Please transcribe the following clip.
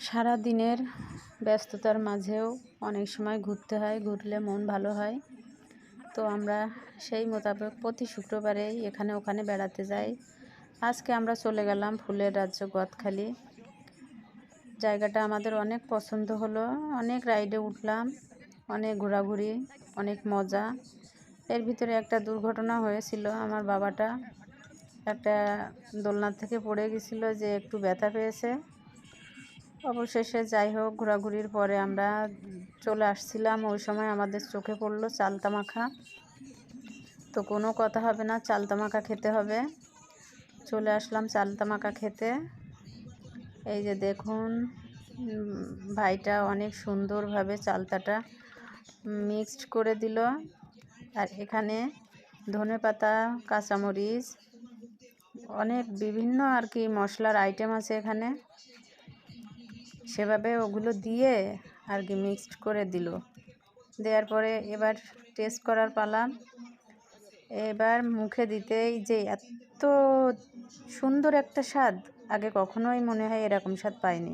সারা দিনের ব্যস্ততার মাঝেও অনেক সময় ঘুরতে হয়, ঘুরলে মন ভালো হয়। তো আমরা সেই মোতাবেক প্রতি শুক্রবারেই এখানে ওখানে বেড়াতে যাই। আজকে আমরা চলে গেলাম ফুলের রাজ্য গদখালি। জায়গাটা আমাদের অনেক পছন্দ হলো, অনেক রাইডে উঠলাম, অনেক ঘোরাঘুরি, অনেক মজা। এর ভিতরে একটা দুর্ঘটনা হয়েছিল, আমার বাবাটা একটা দোলনা থেকে পড়ে গেছিল, যে একটু ব্যথা পেয়েছে। অবশেষে যাই হোক, ঘোরাঘুরির পরে আমরা চলে আসছিলাম। ওই সময় আমাদের চোখে পড়লো চালতা মাখা। তো কোনো কথা হবে না, চালতা মাখা খেতে হবে। চলে আসলাম চালতা মাখা খেতে। এই যে দেখুন, ভাইটা অনেক সুন্দরভাবে চালতাটা মিক্সড করে দিল। আর এখানে ধনেপাতা, কাঁচামরিচ, অনেক বিভিন্ন আর কি মশলার আইটেম আছে এখানে। সেভাবে ওগুলো দিয়ে আর কি মিক্সড করে দিল। দেওয়ার পরে এবার টেস্ট করার পালা। এবার মুখে দিতেই যে এত সুন্দর একটা স্বাদ, আগে কখনোই মনে হয় এরকম স্বাদ পাইনি।